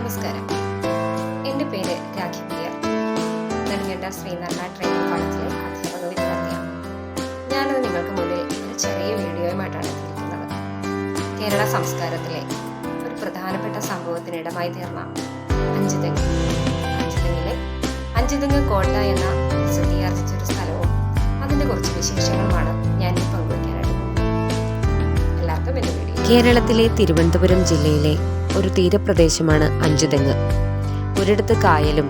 നമസ്കാരം. എൻ്റെ പേര് രാഖി പിയർ. നെടുങ്കണ്ട ശ്രീനാരായണ ട്രെയിനിങ് കോളേജിലെ അധ്യാപക വിദ്യാർത്ഥിയാണ്. ഞാനത് നിങ്ങൾക്ക് മുന്നിൽ ഒരു ചെറിയ വീഡിയോയുമായിട്ടാണ് എത്തിയിരിക്കുന്നത്. കേരള സംസ്കാരത്തിലെ ഒരു പ്രധാനപ്പെട്ട സംഭവത്തിനിടമായി തീർന്ന അഞ്ചുതെങ്ങിലെ അഞ്ചുതെങ്ങ് കോട്ട എന്ന പ്രസിദ്ധിയാർജിച്ചൊരു സ്ഥലവും അതിൻ്റെ കുറച്ച് വിശേഷങ്ങളുമാണ് ഞാൻ ഈ പങ്കുവയ്ക്കാനായിട്ട് പോകുന്നത്. എല്ലാവർക്കും എൻ്റെ വീഡിയോ. കേരളത്തിലെ തിരുവനന്തപുരം ജില്ലയിലെ ഒരു തീരപ്രദേശമാണ് അഞ്ചുതെങ്ങ്. ഒരിടത്ത് കായലും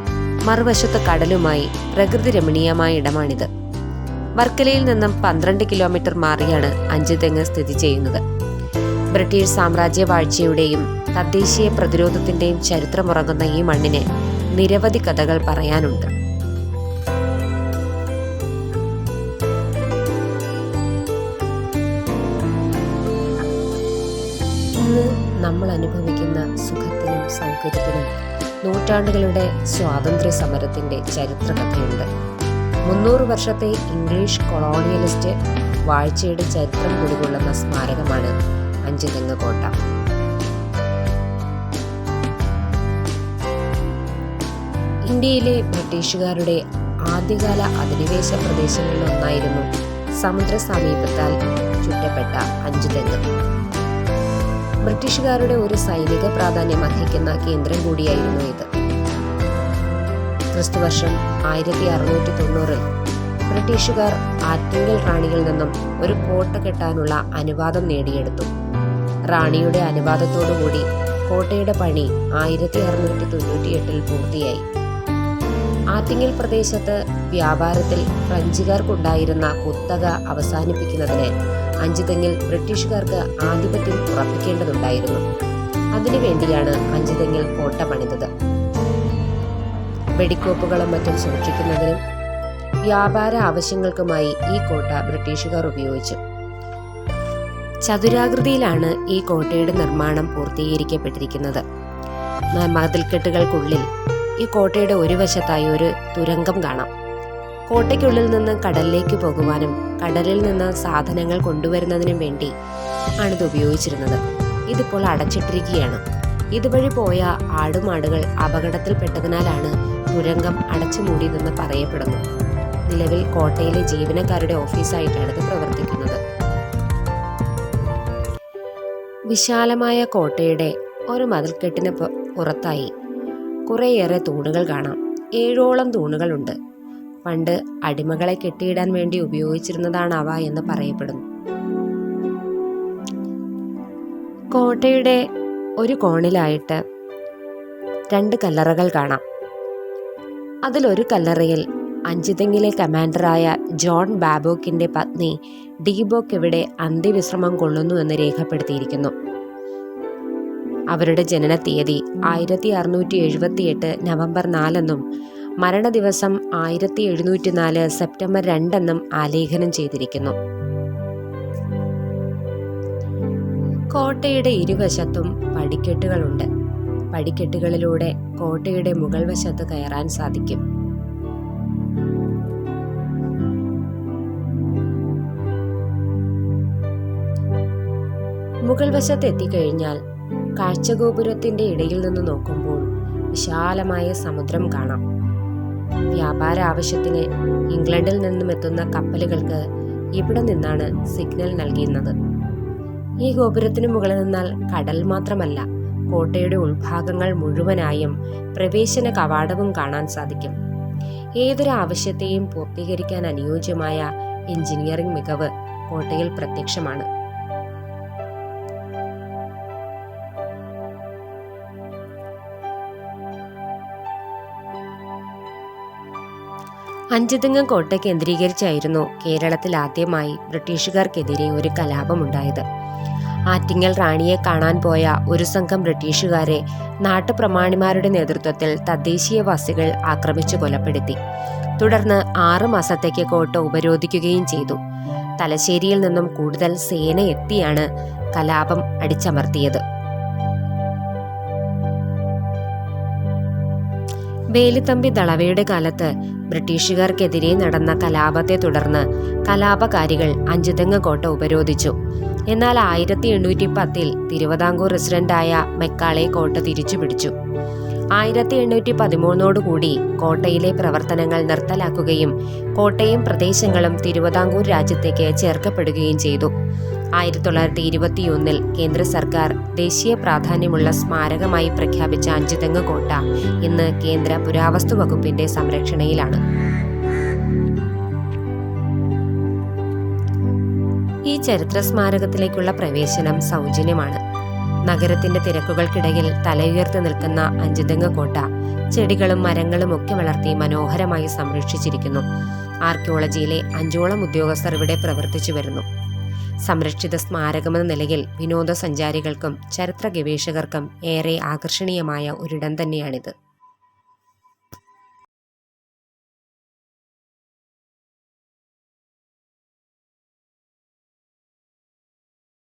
മറുവശത്ത് കടലുമായി പ്രകൃതി രമണീയമായ ഇടമാണിത്. വർക്കലയിൽ നിന്നും 12 കിലോമീറ്റർ മാറിയാണ് അഞ്ചുതെങ്ങ് സ്ഥിതി ചെയ്യുന്നത്. ബ്രിട്ടീഷ് സാമ്രാജ്യവാഴ്ചയുടെയും തദ്ദേശീയ പ്രതിരോധത്തിന്റെയും ചരിത്രമുറങ്ങുന്ന ഈ മണ്ണിന് നിരവധി കഥകൾ പറയാനുണ്ട്. ഇന്ന് നമ്മൾ അനുഭവിക്കുന്ന സുഖത്തിനും സൗകര്യത്തിനും നൂറ്റാണ്ടുകളുടെ സ്വാതന്ത്ര്യ സമരത്തിന്റെ ചരിത്രകഥയുണ്ട്. 300 വർഷത്തെ ഇംഗ്ലീഷ് കൊളോണിയലിസ്റ്റ് വാഴ്ചയുടെ ചരിത്രം കുടികൊള്ളുന്ന സ്മാരകമാണ് അഞ്ചുതെങ്ങ് കോട്ട. ഇന്ത്യയിലെ ബ്രിട്ടീഷുകാരുടെ ആദ്യകാല അധിനിവേശ പ്രദേശങ്ങളിലൊന്നായിരുന്നു സമുദ്ര സമീപത്താൽ ചുറ്റപ്പെട്ട അഞ്ചുതെങ്ങ്. ബ്രിട്ടീഷുകാരുടെ ഒരു സൈനിക പ്രാധാന്യം അർഹിക്കുന്ന കേന്ദ്രം കൂടിയായിരുന്നു ഇത്. ക്രിസ്തുവർഷം 1690 ബ്രിട്ടീഷുകാർ ആറ്റിങ്ങൽ റാണിയിൽ നിന്നും ഒരു കോട്ട കെട്ടാനുള്ള അനുവാദം നേടിയെടുത്തു. റാണിയുടെ അനുവാദത്തോടുകൂടി കോട്ടയുടെ പണി 1698 പൂർത്തിയായി. ആറ്റിങ്ങൽ പ്രദേശത്ത് വ്യാപാരത്തിൽ ഫ്രഞ്ചുകാർക്കുണ്ടായിരുന്ന കുത്തക അവസാനിപ്പിക്കുന്നതിന് അഞ്ചുതെങ്ങിൽ ബ്രിട്ടീഷുകാർക്ക് ആധിപത്യം ഉറപ്പിക്കേണ്ടതുണ്ടായിരുന്നു. അതിനുവേണ്ടിയാണ് അഞ്ചുതെങ്ങിൽ കോട്ട പണിതത്. വെടിക്കോപ്പുകളും മറ്റും സൂക്ഷിക്കുന്നതിനും വ്യാപാര ആവശ്യങ്ങൾക്കുമായി ഈ കോട്ട ബ്രിട്ടീഷുകാർ ഉപയോഗിച്ചു. ചതുരാകൃതിയിലാണ് ഈ കോട്ടയുടെ നിർമ്മാണം പൂർത്തീകരിക്കപ്പെട്ടിരിക്കുന്നത്. മതിൽക്കെട്ടുകൾക്കുള്ളിൽ ഈ കോട്ടയുടെ ഒരു വശത്തായി ഒരു തുരങ്കം കാണാം. കോട്ടയ്ക്കുള്ളിൽ നിന്ന് കടലിലേക്ക് പോകുവാനും കടലിൽ നിന്ന് സാധനങ്ങൾ കൊണ്ടുവരുന്നതിനും വേണ്ടി ആണിത് ഉപയോഗിച്ചിരുന്നത്. ഇതിപ്പോൾ അടച്ചിട്ടിരിക്കുകയാണ്. ഇതുവഴി പോയ ആടുമാടുകൾ അപകടത്തിൽപ്പെട്ടതിനാലാണ് തുരങ്കം അടച്ചു മൂടിയതെന്ന് പറയപ്പെടുന്നു. നിലവിൽ കോട്ടയിലെ ജീവനക്കാരുടെ ഓഫീസായിട്ടാണ് ഇത് പ്രവർത്തിക്കുന്നത്. വിശാലമായ കോട്ടയുടെ ഒരു മതിൽക്കെട്ടിന് പുറത്തായി കുറേയേറെ തൂണുകൾ കാണാം. 7ഓളം തൂണുകളുണ്ട്. പണ്ട് അടിമകളെ കെട്ടിയിടാൻ വേണ്ടി ഉപയോഗിച്ചിരുന്നതാണ് അവ എന്ന് പറയപ്പെടുന്നു. കോട്ടയുടെ ഒരു കോണിലായിട്ട് 2 കല്ലറകൾ കാണാം. അതിലൊരു കല്ലറയിൽ അഞ്ചുതെങ്ങിലെ കമാൻഡറായ ജോൺ ബാബോക്കിന്റെ പത്നി ഡീബോക്ക് ഇവിടെ അന്ത്യവിശ്രമം കൊള്ളുന്നു എന്ന് രേഖപ്പെടുത്തിയിരിക്കുന്നു. അവരുടെ ജനന തീയതി 1678 നവംബർ 4 എന്നും മരണദിവസം 1704 സെപ്റ്റംബർ 2 എന്നും ആലേഖനം ചെയ്തിരിക്കുന്നു. കോട്ടയുടെ ഇരുവശത്തും പടിക്കെട്ടുകളുണ്ട്. പടിക്കെട്ടുകളിലൂടെ കോട്ടയുടെ മുകൾ വശത്ത് കയറാൻ സാധിക്കും. മുകൾ വശത്ത് എത്തിക്കഴിഞ്ഞാൽ കാഴ്ചഗോപുരത്തിന്റെ ഇടയിൽ നിന്ന് നോക്കുമ്പോൾ വിശാലമായ സമുദ്രം കാണാം. വ്യാപാര ആവശ്യത്തിന് ഇംഗ്ലണ്ടിൽ നിന്നും എത്തുന്ന കപ്പലുകൾക്ക് ഇവിടെ നിന്നാണ് സിഗ്നൽ നൽകുന്നത്. ഈ ഗോപുരത്തിന് മുകളിൽ നിന്നാൽ കടൽ മാത്രമല്ല, കോട്ടയുടെ ഉൾഭാഗങ്ങൾ മുഴുവനായും പ്രവേശന കവാടവും കാണാൻ സാധിക്കും. ഏതൊരു ആവശ്യത്തെയും പൂർത്തീകരിക്കാൻ അനുയോജ്യമായ എഞ്ചിനീയറിംഗ് മികവ് കോട്ടയിൽ പ്രത്യക്ഷമാണ്. അഞ്ചുതെങ്ങ് കോട്ട കേന്ദ്രീകരിച്ചായിരുന്നു കേരളത്തിൽ ആദ്യമായി ബ്രിട്ടീഷുകാർക്കെതിരെ ഒരു കലാപമുണ്ടായത്. ആറ്റിങ്ങൽ റാണിയെ കാണാൻ പോയ ഒരു സംഘം ബ്രിട്ടീഷുകാരെ നാട്ടുപ്രമാണിമാരുടെ നേതൃത്വത്തിൽ തദ്ദേശീയവാസികൾ ആക്രമിച്ചു കൊലപ്പെടുത്തി. തുടർന്ന് 6 മാസത്തേക്ക് കോട്ട ഉപരോധിക്കുകയും ചെയ്തു. തലശ്ശേരിയിൽ നിന്നും കൂടുതൽ സേന എത്തിയാണ് കലാപം അടിച്ചമർത്തിയത്. വേലുത്തമ്പി ദളവയുടെ കാലത്ത് ബ്രിട്ടീഷുകാർക്കെതിരെ നടന്ന കലാപത്തെ തുടർന്ന് കലാപകാരികൾ അഞ്ചുതെങ്ങ് കോട്ട ഉപരോധിച്ചു. എന്നാൽ 1810 തിരുവിതാംകൂർ റെസിഡന്റായ മെക്കാളെ കോട്ട തിരിച്ചുപിടിച്ചു. 1813 കോട്ടയിലെ പ്രവർത്തനങ്ങൾ നിർത്തലാക്കുകയും കോട്ടയും പ്രദേശങ്ങളും തിരുവിതാംകൂർ രാജ്യത്തേക്ക് ചേർക്കപ്പെടുകയും ചെയ്തു. 1921 കേന്ദ്ര സർക്കാർ ദേശീയ പ്രാധാന്യമുള്ള സ്മാരകമായി പ്രഖ്യാപിച്ച അഞ്ചുതെങ്ങ് കോട്ട ഇന്ന് കേന്ദ്ര പുരാവസ്തു വകുപ്പിന്റെ സംരക്ഷണയിലാണ്. ഈ ചരിത്ര സ്മാരകത്തിലേക്കുള്ള പ്രവേശനം സൗജന്യമാണ്. നഗരത്തിന്റെ തിരക്കുകൾക്കിടയിൽ തലയുയർത്തി നിൽക്കുന്ന അഞ്ചുതെങ്ങ് കോട്ട ചെടികളും മരങ്ങളും ഒക്കെ വളർത്തി മനോഹരമായി സംരക്ഷിച്ചിരിക്കുന്നു. ആർക്കിയോളജിയിലെ 5ഓളം ഉദ്യോഗസ്ഥർ ഇവിടെ പ്രവർത്തിച്ചു വരുന്നു. സംരക്ഷിത സ്മാരകമെന്ന നിലയിൽ വിനോദസഞ്ചാരികൾക്കും ചരിത്ര ഗവേഷകർക്കും ഏറെ ആകർഷണീയമായ ഒരിടം തന്നെയാണിത്.